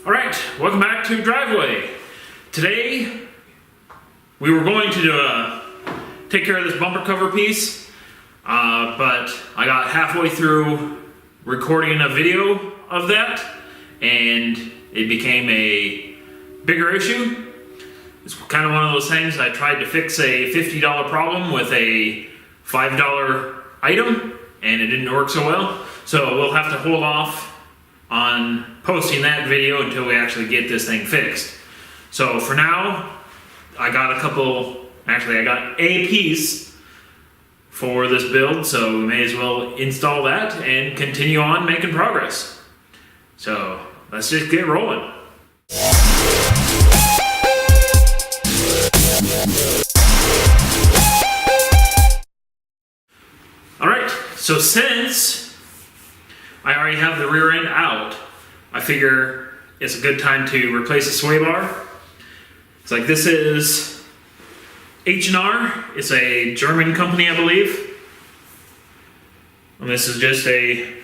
Alright, welcome back to Driveway. Today, we were going to take care of this bumper cover piece, but I got halfway through recording a video of that, and it became a bigger issue. It's kind of one of those things, I tried to fix a $50 problem with a $5 item, and it didn't work so well. So we'll have to hold off on posting that video until we actually get this thing fixed. So for now, I got I got a piece for this build, so we may as well install that and continue on making progress. So let's just get rolling. Alright, so since I already have the rear end out, I figure it's a good time to replace the sway bar. It's like, this is H&R. It's a German company, I believe. And this is just a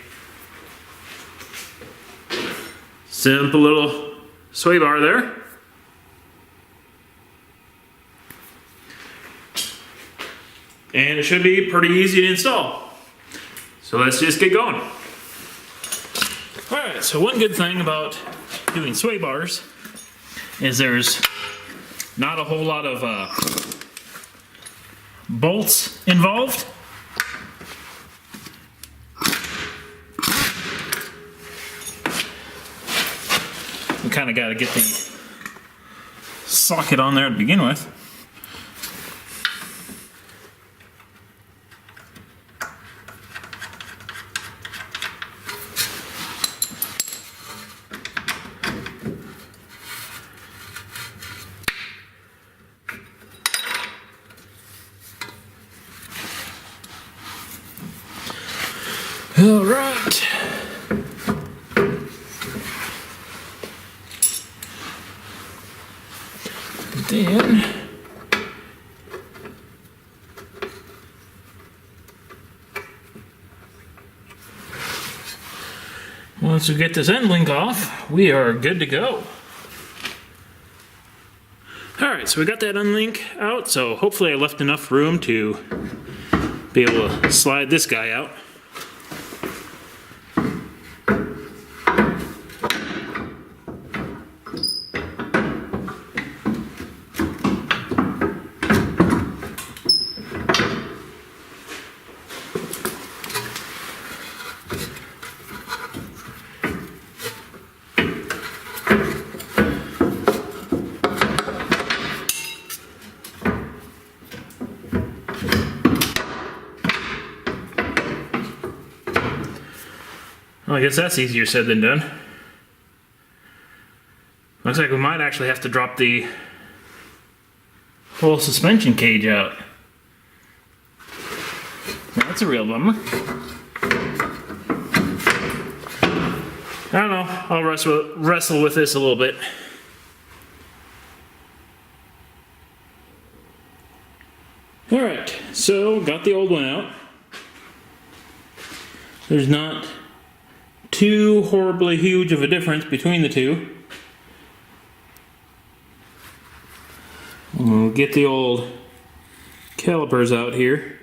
simple little sway bar there. And it should be pretty easy to install. So let's just get going. Alright, so one good thing about doing sway bars is there's not a whole lot of bolts involved. We kind of got to get the socket on there to begin with. All right. Then once we get this end link off, we are good to go. All right, so we got that end link out, so hopefully I left enough room to be able to slide this guy out. Well, I guess that's easier said than done. Looks like we might actually have to drop the whole suspension cage out. That's a real bummer. I don't know, I'll wrestle with this a little bit. Alright, so got the old one out. There's not too horribly huge of a difference between the two. We'll get the old calipers out here.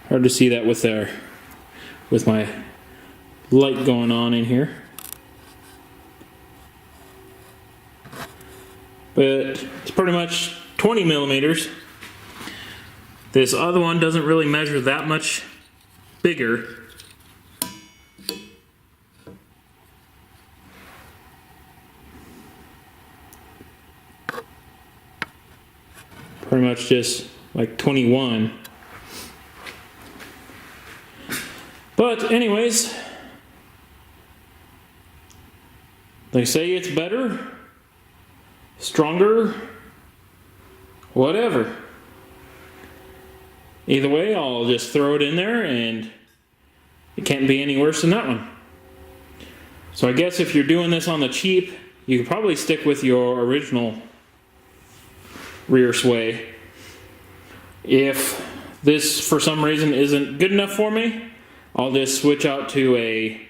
Hard to see that with my light going on in here. But it's pretty much 20 millimeters. This other one doesn't really measure that much bigger. Pretty much just like 21. But anyways, they say it's better, stronger, whatever. Either way, I'll just throw it in there and it can't be any worse than that one. So I guess if you're doing this on the cheap, you could probably stick with your original rear sway. If this for some reason isn't good enough for me, I'll just switch out to a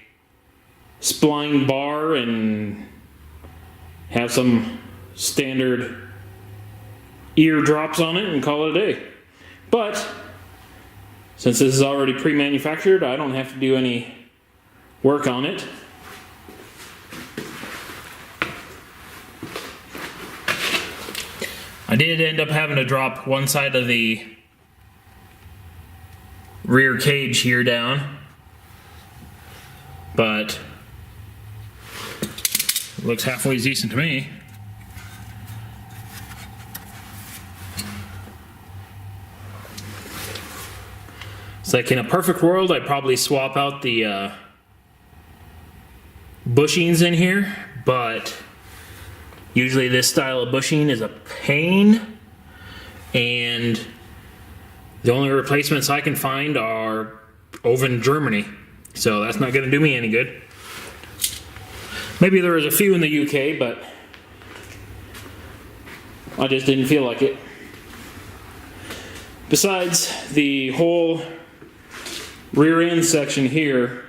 spline bar and have some standard ear drops on it and call it a day. But since this is already pre-manufactured, I don't have to do any work on it. I did end up having to drop one side of the rear cage here down, but it looks halfway decent to me. It's like in a perfect world, I'd probably swap out the bushings in here, but usually this style of bushing is a pain, and the only replacements I can find are over in Germany, so that's not going to do me any good. Maybe there was a few in the UK, but I just didn't feel like it. Besides, the whole rear end section here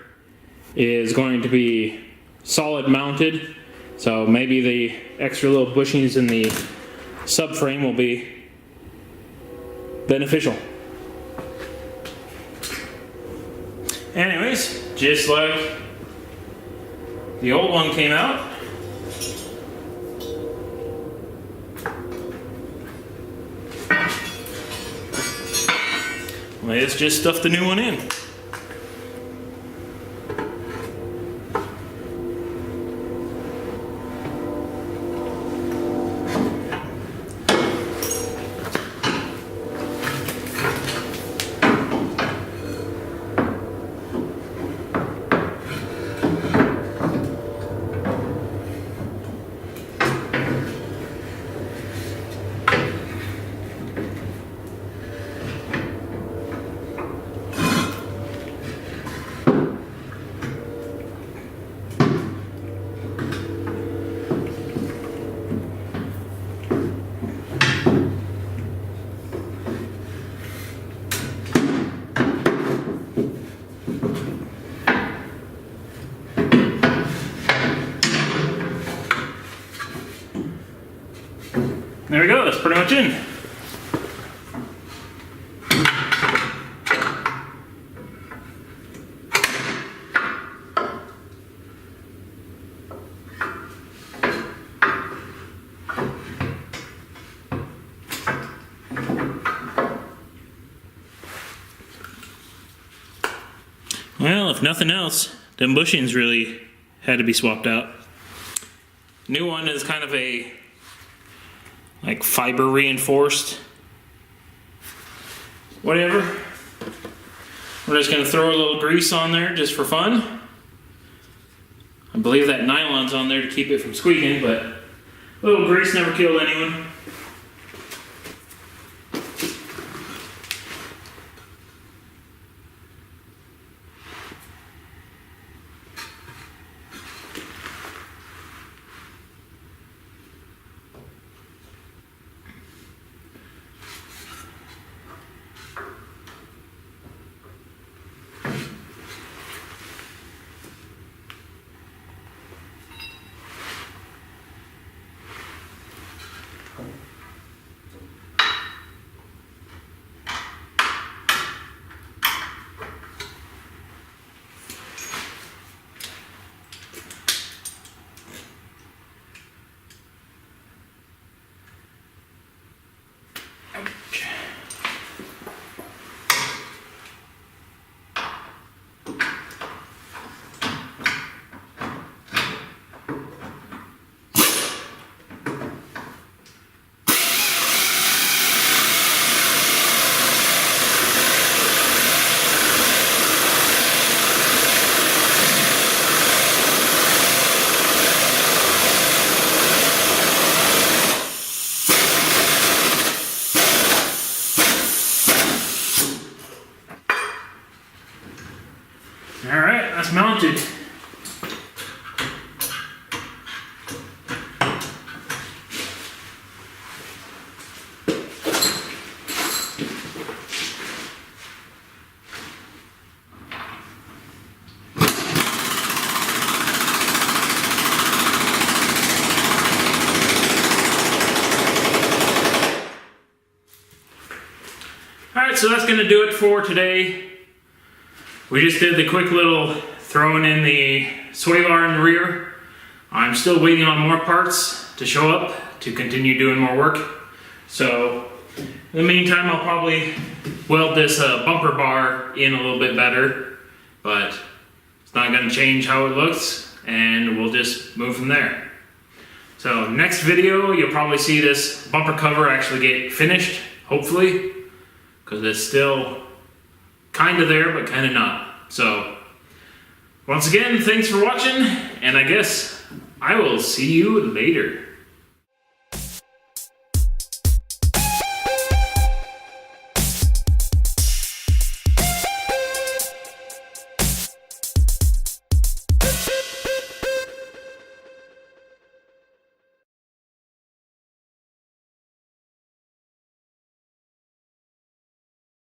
is going to be solid mounted, so maybe the extra little bushings in the subframe will be beneficial. Anyways, just like the old one came out, let's just stuff the new one in. There we go, that's pretty much in. Well, if nothing else, them bushings really had to be swapped out. New one is kind of a like fiber reinforced whatever. We're just going to throw a little grease on there just for fun. I believe that nylon's on there to keep it from squeaking, but a little grease never killed anyone. Alright, that's mounted. Alright, so that's gonna do it for today. We just did the quick little throwing in the sway bar in the rear. I'm still waiting on more parts to show up to continue doing more work. So in the meantime, I'll probably weld this bumper bar in a little bit better, but it's not gonna change how it looks, and we'll just move from there. So next video, you'll probably see this bumper cover actually get finished, hopefully, because it's still kind of there, but kind of not. So once again, thanks for watching, and I guess I will see you later.